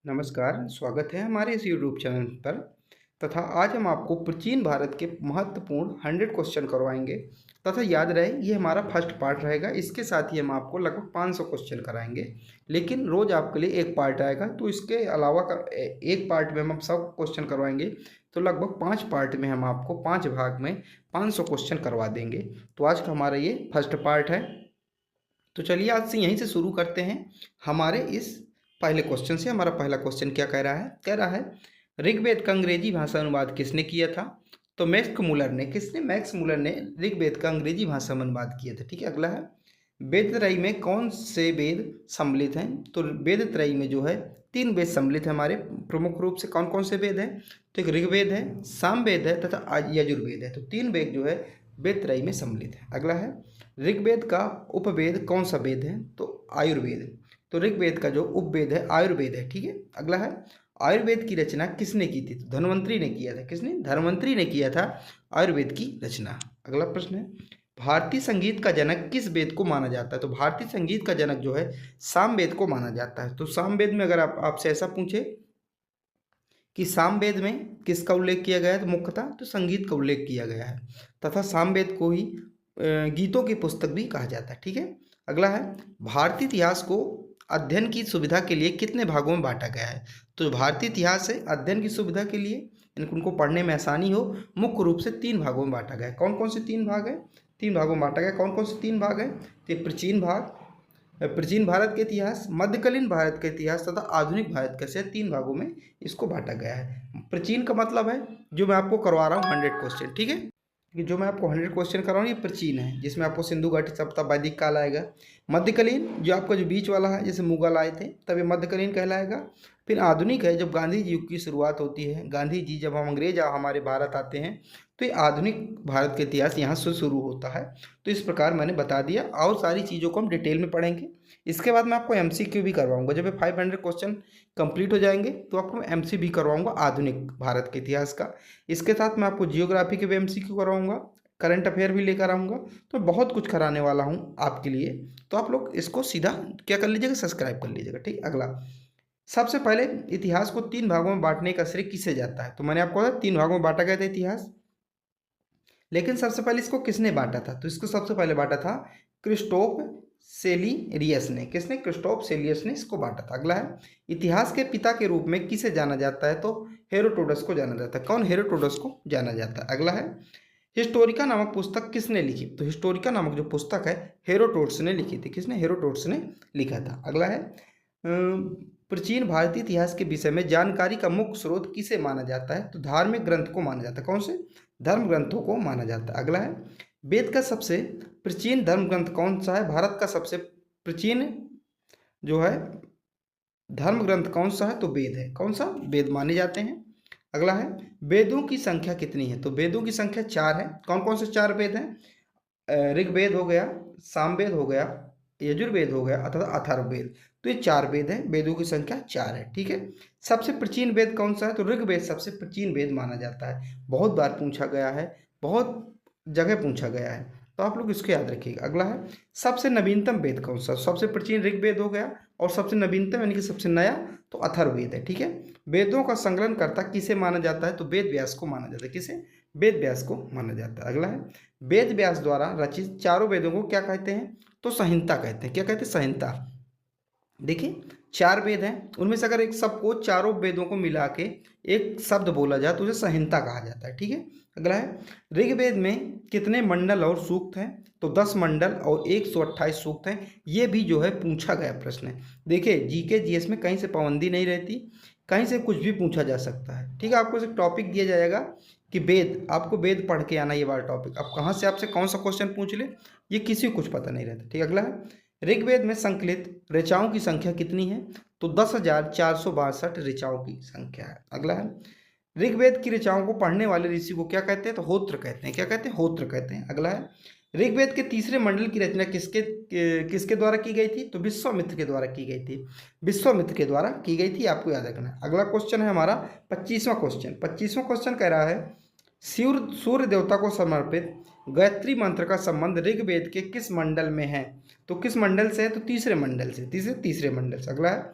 नमस्कार, स्वागत है हमारे इस यूट्यूब चैनल पर। तथा आज हम आपको प्राचीन भारत के महत्वपूर्ण 100 क्वेश्चन करवाएंगे। तथा याद रहे ये हमारा फर्स्ट पार्ट रहेगा। इसके साथ ही हम आपको लगभग 500 क्वेश्चन कराएंगे, लेकिन रोज़ आपके लिए एक पार्ट आएगा। तो इसके अलावा एक पार्ट में हम सब क्वेश्चन करवाएंगे, तो लगभग 5 पार्ट में हम आपको 5 भाग में 500 क्वेश्चन करवा देंगे। तो आज का हमारा ये फर्स्ट पार्ट है। तो चलिए आज से यहीं से शुरू करते हैं हमारे इस पहले क्वेश्चन से। हमारा पहला क्वेश्चन क्या कह रहा है? कह रहा है ऋग्वेद का अंग्रेजी भाषा अनुवाद किसने किया था? तो मैक्स मूलर ने ऋग्वेद का अंग्रेजी भाषा में अनुवाद किया था। ठीक है। अगला है वेद त्रयी में कौन से वेद सम्मिलित हैं? तो वेद त्रयी में जो है 3 वेद सम्मिलित हैं हमारे। प्रमुख रूप से कौन कौन से वेद हैं? तो एक ऋग्वेद है, सामवेद है तथा यजुर्वेद है। तो 3 वेद जो है वेद त्रयी में सम्मिलित है। अगला है ऋग्वेद का उपवेद कौन सा वेद है? तो आयुर्वेद। तो ऋग्वेद का जो उपवेद है आयुर्वेद है। ठीक है। अगला है आयुर्वेद की रचना किसने की थी? तो धन्वंतरी ने किया था। किसने? धन्वंतरी ने किया था आयुर्वेद की रचना। अगला प्रश्न है भारतीय संगीत का जनक किस वेद को माना जाता है? तो भारतीय संगीत का जनक जो है सामवेद को माना जाता है। तो सामवेद में अगर आपसे ऐसा पूछे कि सामवेद में किसका उल्लेख किया गया है, तो मुख्यतः तो संगीत का उल्लेख किया गया है। तथा सामवेद को ही गीतों की पुस्तक भी कहा जाता है। ठीक है। अगला है भारतीय इतिहास को अध्ययन की सुविधा के लिए कितने भागों में बांटा गया है? तो भारतीय इतिहास है अध्ययन की सुविधा के लिए, उनको पढ़ने में आसानी हो, मुख्य रूप से 3 भागों में बांटा गया है। कौन कौन से 3 भाग हैं? 3 भागों में बांटा गया। कौन कौन से 3 भाग हैं? तो प्राचीन भारत के इतिहास, मध्यकालीन भारत का इतिहास तथा आधुनिक भारत का, 3 भागों में इसको बांटा गया है। प्राचीन का मतलब है जो मैं आपको करवा रहा हूँ 100 क्वेश्चन। ठीक है। कि जो मैं आपको 100 क्वेश्चन कर रहा हूँ ये प्राचीन है, जिसमें आपको सिंधु घाटी सभ्यता वैदिक काल आएगा। मध्यकालीन जो आपका जो बीच वाला है, जैसे मुगल आए थे तब ये मध्यकालीन कहलाएगा। फिर आधुनिक है जब गांधी जी युग की शुरुआत होती है, गांधी जी जब हम अंग्रेज हमारे भारत आते हैं, तो ये आधुनिक भारत का इतिहास यहाँ से शुरू होता है। तो इस प्रकार मैंने बता दिया, और सारी चीज़ों को हम डिटेल में पढ़ेंगे। इसके बाद मैं आपको MCQ भी करवाऊंगा। जब ये 500 क्वेश्चन कंप्लीट हो जाएंगे तो आपको MC भी करवाऊंगा आधुनिक भारत के इतिहास का। इसके साथ मैं आपको जियोग्राफी के भी MCQ करवाऊंगा, करंट अफेयर भी लेकर आऊँगा। तो बहुत कुछ कराने वाला हूँ आपके लिए। तो आप लोग इसको सीधा क्या कर लीजिएगा, सब्सक्राइब कर लीजिएगा। ठीक। अगला सबसे पहले इतिहास को 3 भागों में बांटने का श्रेय किसे जाता है? तो मैंने आपको बताया 3 भागों में बांटा गया था इतिहास, लेकिन सबसे पहले इसको किसने बांटा था? तो इसको सबसे पहले बांटा था क्रिस्टोफ सेलियस ने। किसने? क्रिस्टोफ सेलियस ने इसको बांटा था। अगला है इतिहास के पिता के रूप में किसे जाना जाता है? तो हेरोडोटस को जाना जाता है। कौन? हेरोडोटस को जाना जाता है। अगला है हिस्टोरिका नामक पुस्तक किसने लिखी? तो हिस्टोरिका नामक जो पुस्तक है हेरोडोटस ने लिखी थी। किसने? हेरोडोटस ने लिखा था। अगला है प्राचीन भारतीय इतिहास के विषय में जानकारी का मुख्य स्रोत किसे माना जाता है? तो धार्मिक ग्रंथ को माना जाता है। कौन से? धर्म ग्रंथों को माना जाता है। अगला है वेद का सबसे प्राचीन धर्म ग्रंथ कौन सा है? भारत का सबसे प्राचीन जो है धर्म ग्रंथ कौन सा है? तो वेद है। कौन सा? वेद माने जाते हैं। अगला है वेदों की संख्या कितनी है? तो वेदों की संख्या 4 है। कौन कौन से 4 वेद हैं? ऋग्वेद हो गया, सामवेद हो गया, यजुर्वेद हो गया अथवा अथर्ववेद। तो ये 4 वेद हैं। वेदों की संख्या 4 है। ठीक है। सबसे प्राचीन वेद कौन सा है? तो ऋग्वेद सबसे प्राचीन वेद माना जाता है। बहुत बार पूछा गया है, बहुत जगह पूछा गया है, तो आप लोग इसको याद रखिएगा। अगला है सबसे नवीनतम वेद कौन सा? सबसे प्राचीन ऋग्वेद हो गया, और सबसे नवीनतम यानी कि सबसे नया तो अथर्ववेद है। ठीक है। वेदों का संकलन करता किसे माना जाता है? तो वेद व्यास को माना जाता है। किसे? वेद व्यास को माना जाता है। अगला है वेद व्यास द्वारा रचित 4 वेदों को क्या कहते हैं? तो संहिता कहते हैं। क्या कहते हैं? संहिता। देखिए 4 वेद हैं, उनमें से अगर एक सबको, चारों वेदों को मिला के एक शब्द बोला जाए तो उसे संहिता कहा जाता है। ठीक है। अगला है ऋग्वेद में कितने मंडल और सूक्त हैं? तो 10 मंडल और 128 सूक्त हैं। ये भी जो है पूछा गया प्रश्न है। देखिए GK GS में कहीं से पाबंदी नहीं रहती, कहीं से कुछ भी पूछा जा सकता है। ठीक है। आपको एक टॉपिक दिया जाएगा कि वेद, आपको वेद पढ़ के आना, ये वाला टॉपिक। अब कहाँ से आपसे कौन सा क्वेश्चन पूछ ले ये किसी को कुछ पता नहीं रहता। ठीक है। अगला है ऋग्वेद में संकलित ऋचाओं की संख्या कितनी है? तो 10,462 ऋचाओं की संख्या है। अगला है ऋग्वेद की ऋचाओं को पढ़ने वाले ऋषि को क्या कहते हैं? तो होत्र कहते हैं। क्या कहते हैं? होत्र कहते हैं। अगला है ऋग्वेद के तीसरे मंडल की रचना किसके द्वारा की गई थी? तो विश्वामित्र के द्वारा की गई थी। विश्वामित्र के द्वारा की गई थी, आपको याद रखना है। अगला क्वेश्चन है हमारा 25वां क्वेश्चन। 25वां क्वेश्चन कह रहा है सूर्य देवता को समर्पित गायत्री मंत्र का संबंध ऋग्वेद के किस मंडल में है? तो किस मंडल से है? तो तीसरे मंडल से। तीसरे मंडल से। अगला है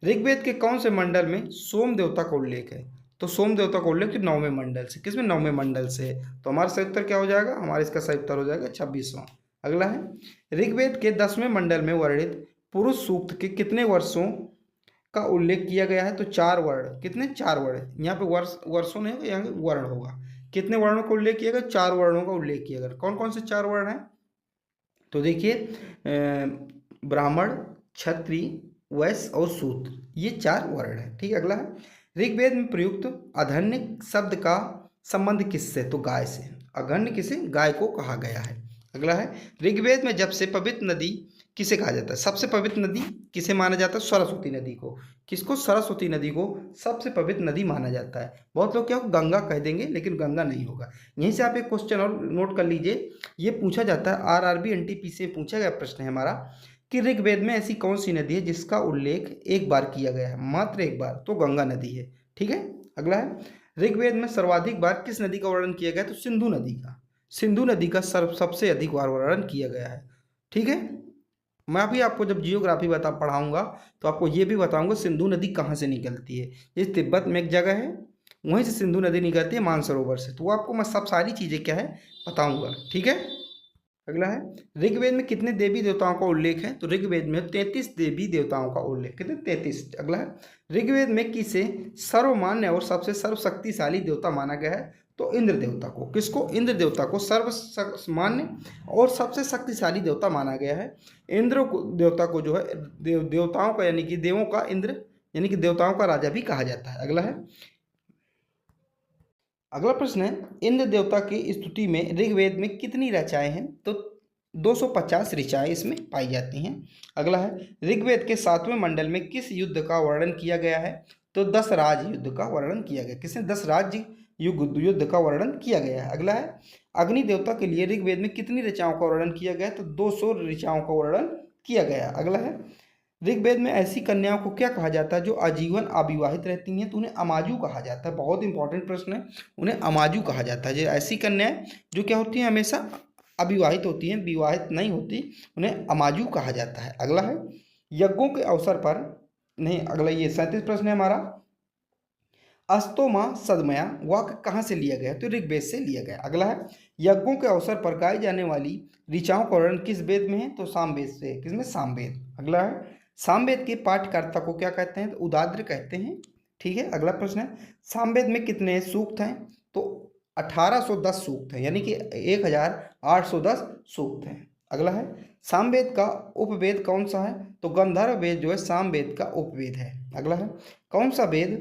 ऋग्वेद के कौन से मंडल में सोम देवता का उल्लेख है? तो सोम देवता का उल्लेख 9वें मंडल से, किसमें? 9वें मंडल से। तो हमारा सही उत्तर क्या हो जाएगा? हमारा इसका सही उत्तर हो जाएगा 26वां। अगला है ऋग्वेद के 10वें मंडल में वर्णित पुरुष सूक्त के कितने वर्षों का उल्लेख किया गया है? तो 4 वर्ण। कितने? 4 वर्ण। यहाँ पे वर्षों नहीं होगा, यहाँ पे वर्ण होगा। कितने वर्णों का उल्लेख किया गया? 4 वर्णों का उल्लेख किया गया। कौन कौन से 4 वर्ण हैं? तो देखिए, ब्राह्मण, क्षत्रिय, वैश्य और शूद्र, ये 4 वर्ण हैं। ठीक है। अगला है ऋग्वेद में प्रयुक्त अघन्य शब्द का संबंध किससे? तो गाय से। अघन्य किसे? गाय को कहा गया है। अगला है ऋग्वेद में जब से पवित्र नदी किसे कहा जाता है? सबसे पवित्र नदी किसे माना जाता है? सरस्वती नदी को। किसको? सरस्वती नदी को सबसे पवित्र नदी माना जाता है। बहुत लोग क्या गंगा कह देंगे, लेकिन गंगा नहीं होगा। यहीं से आप एक क्वेश्चन और नोट कर लीजिए, ये पूछा जाता है, आरआरबी एनटीपीसी से पूछा गया प्रश्न है हमारा कि ऋग्वेद में ऐसी कौन सी नदी है जिसका उल्लेख एक बार किया गया है? मात्र एक बार। तो गंगा नदी है। ठीक है। अगला है ऋग्वेद में सर्वाधिक बार किस नदी का वर्णन किया गया? तो सिंधु नदी का। सिंधु नदी का सबसे अधिक बार वर्णन किया गया है। ठीक है। मैं भी आपको जब जियोग्राफी पढ़ाऊंगा तो आपको ये भी बताऊंगा सिंधु नदी कहाँ से निकलती है। ये तिब्बत में एक जगह है, वहीं से सिंधु नदी निकलती है, मानसरोवर से। तो आपको मैं सब सारी चीज़ें क्या है बताऊंगा। ठीक है। अगला है ऋग्वेद में कितने देवी देवताओं का उल्लेख है? तो ऋग्वेद में 33 देवी देवताओं का उल्लेख। कितने? 33। अगला है ऋग्वेद में किसे सर्वमान्य और सबसे सर्वशक्तिशाली देवता माना गया है? तो इंद्र देवता को। किसको? इंद्र देवता को सर्वमान्य और सबसे शक्तिशाली देवता माना गया है। इंद्र देवता को जो है देवताओं का यानी कि देवों का इंद्र यानी कि देवताओं का राजा भी कहा जाता है। अगला है अगला प्रश्न है इंद्र देवता की स्तुति में ऋग्वेद में कितनी ऋचाएं हैं? तो 250 ऋचाएं इसमें पाई जाती हैं। अगला है ऋग्वेद के 7वें मंडल में किस युद्ध का वर्णन किया गया है? तो 10 राज युद्ध का वर्णन किया गया। किसने? 10 राज्य युद्ध का वर्णन किया गया है। अगला है अग्नि देवता के लिए ऋग्वेद में कितनी ऋचाओं का वर्णन किया गया? तो 200 ऋचाओं का वर्णन किया गया। अगला है ऋग्वेद में ऐसी कन्याओं को क्या कहा जाता है जो आजीवन अविवाहित रहती हैं? तो उन्हें अमाजू कहा जाता है। बहुत इंपॉर्टेंट प्रश्न है। उन्हें अमाजू कहा जाता है। जो ऐसी कन्याएं जो क्या होती हैं? हमेशा अविवाहित होती हैं, विवाहित नहीं होती, उन्हें अमाजू कहा जाता है। अगला है यज्ञों के अवसर पर नहीं, अगला ये 37 प्रश्न है हमारा, अस्तोमा सदमया वाक्य कहाँ से लिया गया? तो ऋग्वेद से लिया गया। अगला है यज्ञों के अवसर पर गाई जाने वाली ऋचाओं का वर्णन किस वेद में है? तो सामवेद से। किसमें? सामवेद। अगला है सामवेद के पाठकर्ता को क्या कहते हैं? तो उदाद्र कहते हैं। ठीक है। अगला प्रश्न है सामवेद में कितने सूक्त हैं? तो 1810 सूक्त हैं, यानी कि 1810 सूक्त हैं। अगला है सामवेद का उपवेद कौन सा है? तो गंधर्व वेद जो है सामवेद का उपवेद है। अगला है कौन सा वेद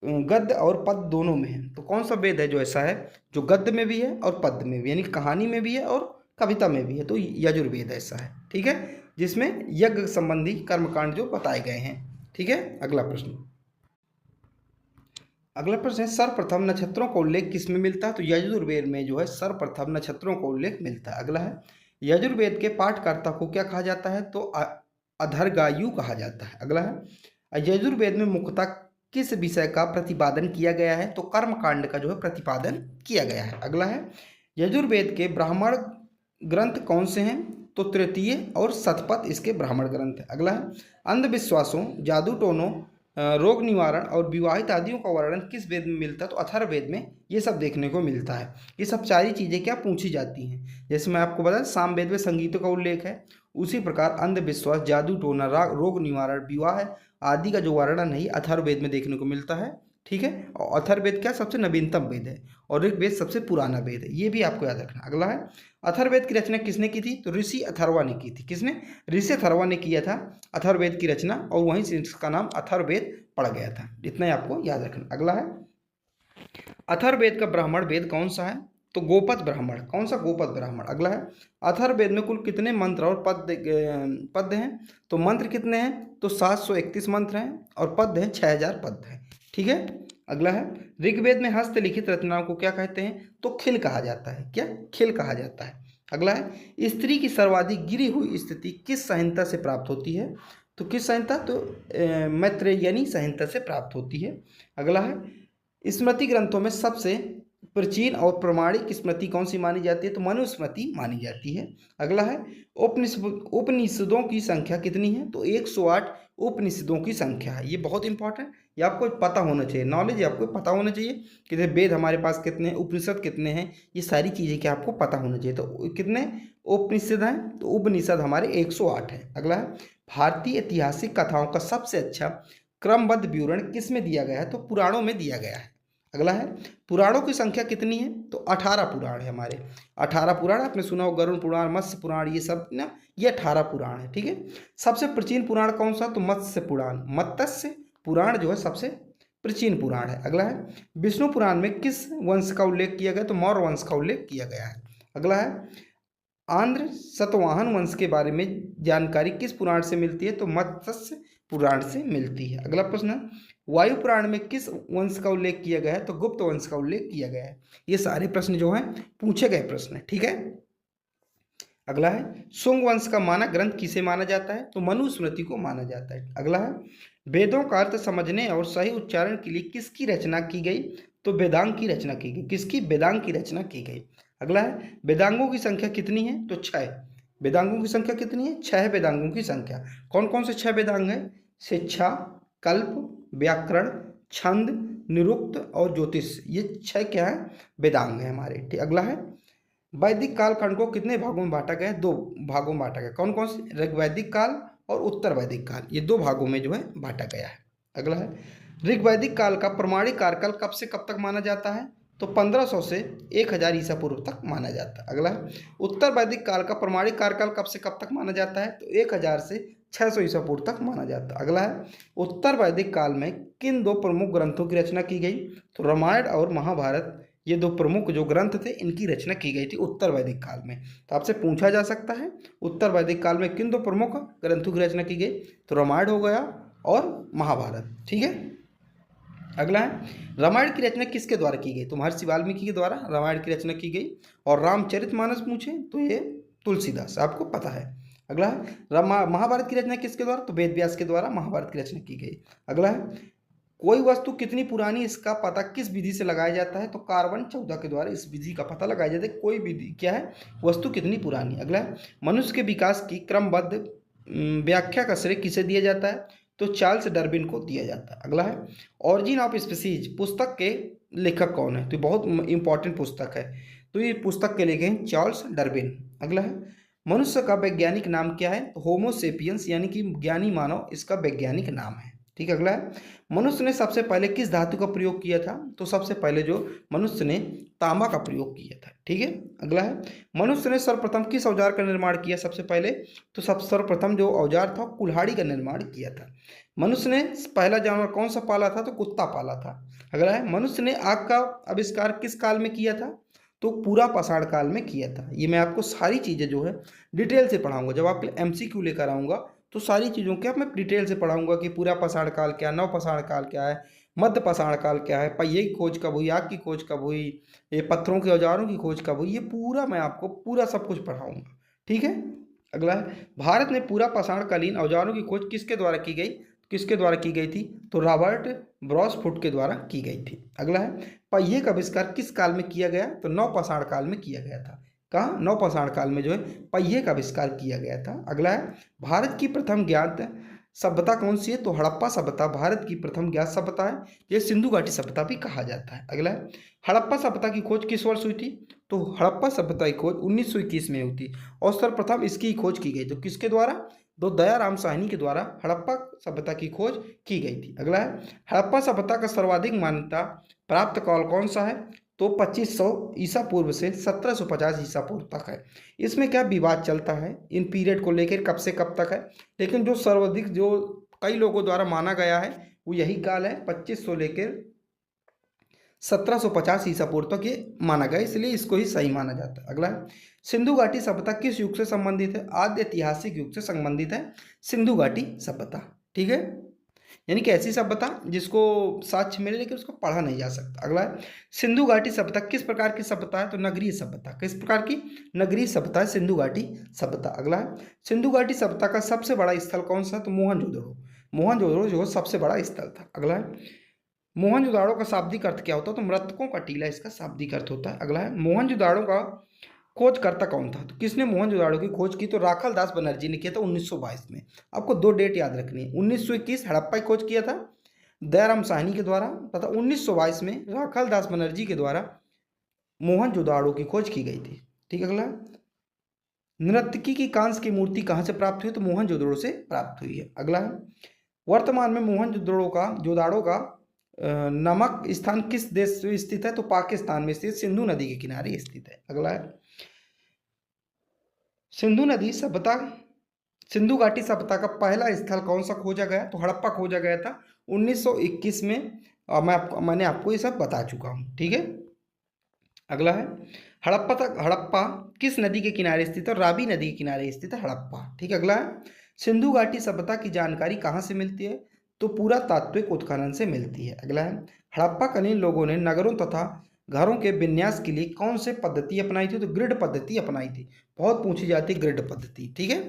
गद्य और पद्य दोनों में है? तो कौन सा वेद है जो ऐसा है जो गद्य में भी है और पद्य में भी, यानी कहानी में भी है और कविता में भी है? तो यजुर्वेद ऐसा है। ठीक है। जिसमें यज्ञ संबंधी कर्मकांड जो बताए गए हैं। ठीक है। अगला प्रश्न है सर्वप्रथम नक्षत्रों का उल्लेख किसमें मिलता है? तो यजुर्वेद में जो है सर्वप्रथम नक्षत्रों का उल्लेख मिलता है। अगला है यजुर्वेद के पाठकर्ता को क्या कहा जाता है? तो अधर्गायु कहा जाता है। अगला है यजुर्वेद में मुख्यतः किस विषय का प्रतिपादन किया गया है? तो कर्मकांड का जो है प्रतिपादन किया गया है। अगला है यजुर्वेद के ब्राह्मण ग्रंथ कौन से हैं? तो तृतीय और शतपथ इसके ब्राह्मण ग्रंथ है। अगला है अंधविश्वासों, जादू टोनों, रोग निवारण और विवाहित आदियों का वर्णन किस वेद में मिलता है? तो अथर्ववेद में ये सब देखने को मिलता है। ये सब सारी चीज़ें क्या पूछी जाती हैं? जैसे मैं आपको बता सामवेद में संगीतों का उल्लेख है, उसी प्रकार अंधविश्वास, जादू टोना, रोग निवारण, विवाह आदि का जो वर्णन है अथर्ववेद में देखने को मिलता है। ठीक है। और अथर्ववेद क्या सबसे नवीनतम वेद है और ऋग्वेद सबसे पुराना वेद है, ये भी आपको याद रखना। अगला है अथर्ववेद की रचना किसने की थी? तो ऋषि अथर्वा ने की थी। किसने? ऋषि अथर्वा ने किया था अथर्ववेद की रचना, और वहीं से इसका नाम अथर्ववेद पड़ गया था। इतना ही आपको याद रखना। अगला है अथर्ववेद का ब्राह्मण वेद कौन सा है? तो गोपद ब्राह्मण। कौन सा? गोपद ब्राह्मण। अगला है अथर्ववेद में कुल कितने मंत्र और पद्य हैं? तो मंत्र कितने हैं? तो 731 मंत्र हैं और पद्य हैं 6000 पद्य हैं। ठीक है। अगला है ऋग्वेद में हस्तलिखित रचनाओं को क्या कहते हैं? तो खिल कहा जाता है। क्या? खिल कहा जाता है। अगला है स्त्री की सर्वाधिक गिरी हुई स्थिति किस संहिता से प्राप्त होती है? तो किस संहिता? तो मैत्रेयनी संहिता से प्राप्त होती है। अगला है स्मृति ग्रंथों में सबसे प्राचीन और प्रमाणिक स्मृति कौन सी मानी जाती है? तो मनुस्मृति मानी जाती है। अगला है उपनिषदों की संख्या कितनी है? तो 108 उपनिषदों की संख्या है। ये बहुत इंपॉर्टेंट, ये आपको पता होना चाहिए, नॉलेज आपको पता होना चाहिए कि वेद हमारे पास कितने हैं, उपनिषद कितने हैं, ये सारी चीज़ें क्या आपको पता होना चाहिए। तो कितने उपनिषद हैं, तो उपनिषद हमारे 108 हैं। अगला है, भारतीय ऐतिहासिक कथाओं का सबसे अच्छा क्रमबद्ध विवरण किस में दिया गया है, तो पुराणों में दिया गया है। अगला है, पुराणों की संख्या कितनी है, तो 18 पुराण है हमारे। 18 पुराण आपने सुना हो, गरुड़ पुराण, मत्स्य पुराण, ये सब ना, ये 18 पुराण है। ठीक है, सबसे प्राचीन पुराण कौन सा, तो मत्स्य पुराण। मत्स्य पुराण जो है सबसे प्राचीन पुराण है। अगला है, विष्णु पुराण में किस वंश का उल्लेख किया गया, तो मौर्य वंश का उल्लेख किया गया है। अगला है, आंध्र सतवाहन वंश के बारे में जानकारी किस पुराण से मिलती है, तो मत्स्य पुराण से मिलती है। अगला प्रश्न, वायु पुराण में किस वंश का उल्लेख किया गया है, तो गुप्त वंश का उल्लेख किया गया है। ये सारे प्रश्न जो हैं पूछे गए प्रश्न है। ठीक है, अगला है, शुंग वंश का मानक ग्रंथ किसे माना जाता है, तो मनुस्मृति को माना जाता है। अगला है, वेदों का अर्थ समझने और सही उच्चारण के लिए किसकी रचना की गई, तो वेदांग की रचना की गई। किसकी, वेदांग की रचना की गई। अगला है, वेदांगों की संख्या कितनी है, तो 6। वेदांगों की संख्या कितनी है, 6 वेदांगों की संख्या। कौन कौन से 6 वेदांग है, शिक्षा, कल्प, व्याकरण, छंद, निरुक्त और ज्योतिष, ये 6 क्या है, वेदांग है हमारे। ठीक, अगला है, वैदिक कालखंड को कितने भागों में बांटा गया है, 2 भागों में बांटा गया। कौन कौन से, ऋग्वैदिक काल और उत्तर वैदिक काल, ये 2 भागों में जो है बांटा गया है। अगला है, ऋग्वैदिक काल का प्रमाणिक कार्यकाल कब से कब तक माना जाता है, तो 1500 से 1000 ईसा पूर्व तक माना जाता है। अगला है, उत्तर वैदिक काल का प्रमाणिक कार्यकाल कब से कब तक माना जाता है, तो 1000 से 600 ईसा पूर्व तक माना जाता है। अगला है, उत्तर वैदिक काल में किन 2 प्रमुख ग्रंथों की रचना की गई, तो रामायण और महाभारत, ये 2 प्रमुख जो ग्रंथ थे इनकी रचना की गई थी उत्तर वैदिक काल में। तो आपसे पूछा जा सकता है, उत्तर वैदिक काल में किन 2 प्रमुख ग्रंथों की रचना की गई, तो रामायण हो गया और महाभारत। ठीक है, अगला है, रामायण की रचना किसके द्वारा की गई, तो महर्षि वाल्मीकि के द्वारा रामायण की रचना की गई। और रामचरितमानस पूछे तो ये तुलसीदास, आपको पता है। अगला है, महाभारत की रचना किसके द्वारा, तो वेद व्यास के द्वारा महाभारत की रचना की गई। अगला है, कोई वस्तु कितनी पुरानी इसका पता किस विधि से लगाया जाता है, तो कार्बन 14 के द्वारा इस विधि का पता लगाया जाता है। कोई विधि क्या है, वस्तु कितनी पुरानी। अगला है, मनुष्य के विकास की क्रमबद्ध व्याख्या का श्रेय किसे दिया जाता है, तो चार्ल्स डार्विन को दिया जाता है। अगला है, ऑरिजिन ऑफ स्पीसीज पुस्तक के लेखक कौन है, तो बहुत इंपॉर्टेंट पुस्तक है, तो ये पुस्तक के लेखक हैं चार्ल्स डार्विन। अगला है, मनुष्य का वैज्ञानिक नाम क्या है, तो होमो सेपियंस यानी कि ज्ञानी मानव इसका वैज्ञानिक नाम है। ठीक है, अगला है, मनुष्य ने सबसे पहले किस धातु का प्रयोग किया था, तो सबसे पहले जो मनुष्य ने तांबा का प्रयोग किया था। ठीक है, अगला है, मनुष्य ने सर्वप्रथम किस औजार का निर्माण किया सबसे पहले, तो सर्वप्रथम जो औजार था कुल्हाड़ी का निर्माण किया था। मनुष्य ने पहला जानवर कौन सा पाला था, तो कुत्ता पाला था। अगला है, मनुष्य ने आग का आविष्कार किस काल में किया था, तो पूरा पाषाण काल में किया था। ये मैं आपको सारी चीज़ें जो है डिटेल से पढ़ाऊंगा, जब आपके MCQ लेकर आऊँगा तो सारी चीज़ों के मैं डिटेल से पढ़ाऊंगा कि पूरा पाषाण काल क्या, नव पाषाण काल क्या है, मध्य पाषाण काल क्या है, पहिए की खोज कब हुई, आग की खोज कब हुई, ये पत्थरों के औजारों की खोज कब हुई, ये पूरा मैं आपको पूरा सब कुछ पढ़ाऊंगा। ठीक है, अगला है, भारत में पूरा पाषाणकालीन औजारों की खोज किसके द्वारा की गई, किसके द्वारा की गई थी, तो रॉबर्ट ब्रॉसफुट के द्वारा की गई थी। अगला है, पहिए का आविष्कार किस काल में किया गया, तो नव पाषाण काल में किया गया था। कहाँ, नव पाषाण काल में जो है पहिए का आविष्कार किया गया था। अगला है, भारत की प्रथम ज्ञात सभ्यता कौन सी है, तो हड़प्पा सभ्यता भारत की प्रथम ज्ञात सभ्यता है, ये सिंधु घाटी सभ्यता भी कहा जाता है। अगला है, हड़प्पा सभ्यता की खोज किस वर्ष हुई थी, तो हड़प्पा सभ्यता की खोज 1921 में हुई थी और सर्वप्रथम इसकी खोज की गई, तो किसके द्वारा, तो दयाराम साहनी के द्वारा हड़प्पा सभ्यता की खोज की गई थी। अगला है, हड़प्पा सभ्यता का सर्वाधिक मान्यता प्राप्त काल कौन सा है, तो 2500 ईसा पूर्व से 1750 ईसा पूर्व तक है। इसमें क्या विवाद चलता है इन पीरियड को लेकर, कब से कब तक है, लेकिन जो सर्वाधिक जो कई लोगों द्वारा माना गया है वो यही काल है, 2500 लेकर 1750 ईसा पूर्व तक ये माना गया, इसलिए इसको ही सही माना जाता है। अगला है, सिंधु घाटी सभ्यता किस युग से संबंधित है, आद्य ऐतिहासिक युग से संबंधित है सिंधु घाटी सभ्यता। ठीक है, यानी कि ऐसी सभ्यता जिसको साक्ष्य मिले लेकिन उसको पढ़ा नहीं जा सकता। अगला है, सिंधु घाटी सभ्यता किस प्रकार की सभ्यता है, तो नगरीय सभ्यता। किस प्रकार की, नगरीय सभ्यता है सिंधु घाटी सभ्यता। अगला है, सिंधु घाटी सभ्यता का सबसे बड़ा स्थल कौन सा, तो मोहनजोदड़ो। मोहनजोदड़ो जो सबसे बड़ा स्थल था। अगला है, मोहनजोदड़ो का शाब्दिक अर्थ क्या होता है, तो मृतकों का टीला इसका शाब्दिक अर्थ होता है। अगला है, मोहनजोदड़ो का खोजकर्ता कौन था? तो किसने मोहनजोदाड़ो की खोज की? तो राखाल दास बनर्जी ने किया था 1922 में। आपको 2 डेट याद रखनी है। 1921 हड़प्पा की खोज किया था दयाराम साहनी के द्वारा, तथा 1922 में राखाल दास बनर्जी के द्वारा मोहनजोदाड़ो की खोज की गई थी। ठीक है। अगला, नर्तकी की कांस्य की मूर्ति कहाँ से प्राप्त हुई? तो मोहनजोदड़ो से प्राप्त हुई है। अगला है, वर्तमान में जोदाड़ो का नमक स्थान किस देश में स्थित है? तो पाकिस्तान में स्थित सिंधु नदी के किनारे स्थित है। अगला है, सिंधु घाटी सभ्यता का पहला स्थल कौन सा खोजा गया? तो हड़प्पा खोजा गया था 1921 में। और मैंने आपको ये सब बता चुका हूँ। ठीक है। अगला है, हड़प्पा किस नदी के किनारे स्थित है? रावी नदी के किनारे स्थित है हड़प्पा। ठीक है। अगला है, सिंधु घाटी सभ्यता की जानकारी कहाँ से मिलती है? तो पुरातात्विक उत्खनन से मिलती है। अगला है, हड़प्पा कालीन लोगों ने नगरों तथा घरों के विन्यास के लिए कौन से पद्धति अपनाई थी? तो ग्रिड पद्धति अपनाई थी। बहुत पूछी जाती है ग्रिड पद्धति। ठीक है।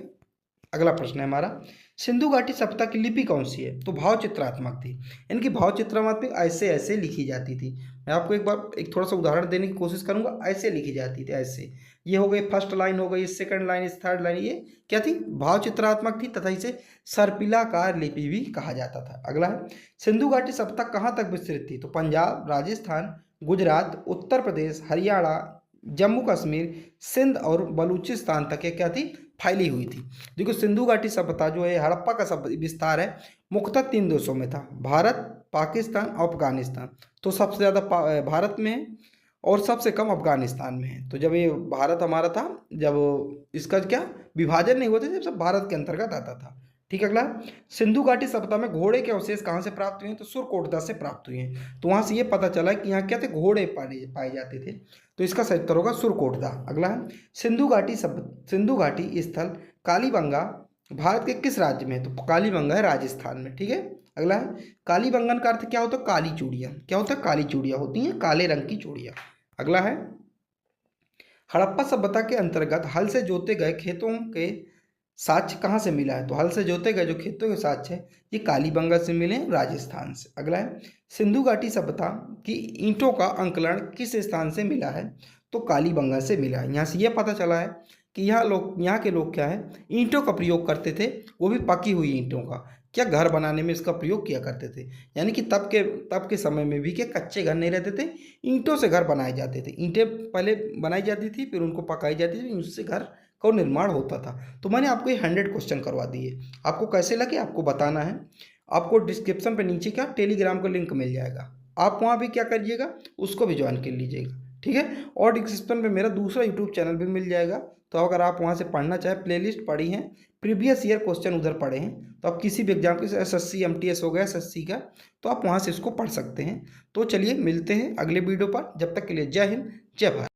अगला प्रश्न है हमारा, सिंधु घाटी सभ्यता की लिपि कौन सी है? तो भाव चित्रात्मक थी। इनकी भाव चित्रात्मक ऐसे ऐसे लिखी जाती थी। मैं आपको एक थोड़ा सा उदाहरण देने की कोशिश करूंगा। ऐसे लिखी जाती थी, ऐसे। ये हो गई फर्स्ट लाइन, हो गई सेकंड लाइन, इस थर्ड लाइन। ये क्या थी? भाव चित्रात्मक थी, तथा इसे सर्पिलाकार लिपि भी कहा जाता था। अगला है, सिंधु घाटी सभ्यता कहाँ तक विस्तृत थी? तो पंजाब, राजस्थान, गुजरात, उत्तर प्रदेश, हरियाणा, जम्मू कश्मीर, सिंध और बलूचिस्तान तक ये क्या थी? फैली हुई थी। देखो, सिंधु घाटी सभ्यता जो है, हड़प्पा का सब विस्तार है मुख्यतः 3 देशों में था, भारत, पाकिस्तान और अफगानिस्तान। तो सबसे ज़्यादा भारत में है और सबसे कम अफगानिस्तान में है। तो जब ये भारत हमारा था, जब इसका क्या विभाजन नहीं हुआ था, जब सब भारत के अंतर्गत आता था। ठीक है। अगला, सिंधु घाटी सभ्यता में घोड़े के अवशेष कहाँ से प्राप्त हुए हैं? तो सुरकोटदा से प्राप्त हुए हैं। तो वहाँ से ये पता चला कि यहाँ क्या थे? घोड़े पाए जाते थे। तो इसका सही उत्तर होगा सुरकोटदा। अगला है, सिंधु घाटी स्थल कालीबंगा भारत के किस राज्य में है? तो कालीबंगा है राजस्थान में। ठीक है। अगला है, कालीबंगन का अर्थ क्या होता है? काली चूड़ियाँ। क्या होता है? काली चूड़ियाँ होती हैं, काले रंग की चूड़ियाँ। अगला है, हड़प्पा सभ्यता के अंतर्गत हल से जोते गए खेतों के साक्ष्य कहाँ से मिला है? तो हल से जोते गए जो खेतों के साक्ष्य है, ये कालीबंगा से मिले, राजस्थान से। अगला है, सिंधु घाटी सभ्यता की ईंटों का अंकलन किस स्थान से मिला है? तो कालीबंगा से मिला है। यहाँ से यह पता चला है कि यहाँ के लोग क्या है? ईंटों का प्रयोग करते थे, वो भी पकी हुई ईंटों का। क्या घर बनाने में इसका प्रयोग किया करते थे। यानी कि तब के समय में भी क्या कच्चे घर नहीं रहते थे, ईंटों से घर बनाए जाते थे। ईंटें पहले बनाई जाती थी, फिर उनको पकाई जाती थी, उससे घर का निर्माण होता था। तो मैंने आपको ये 100 क्वेश्चन करवा दिए। आपको कैसे लगे आपको बताना है। आपको डिस्क्रिप्शन पे नीचे क्या टेलीग्राम का लिंक मिल जाएगा, आप वहाँ भी क्या करिएगा, उसको भी ज्वाइन कर लीजिएगा। ठीक है। और डिस्क्रिप्शन पे मेरा दूसरा यूट्यूब चैनल भी मिल जाएगा। तो अगर आप वहाँ से पढ़ना चाहें, प्लेलिस्ट पढ़ी हैं, प्रीवियस ईयर क्वेश्चन उधर पढ़े हैं, तो आप किसी भी एग्जाम के SSC MTS हो गया SSC का, तो आप वहाँ से इसको पढ़ सकते हैं। तो चलिए मिलते हैं अगले वीडियो पर। जब तक के लिए जय हिंद, जय भारत।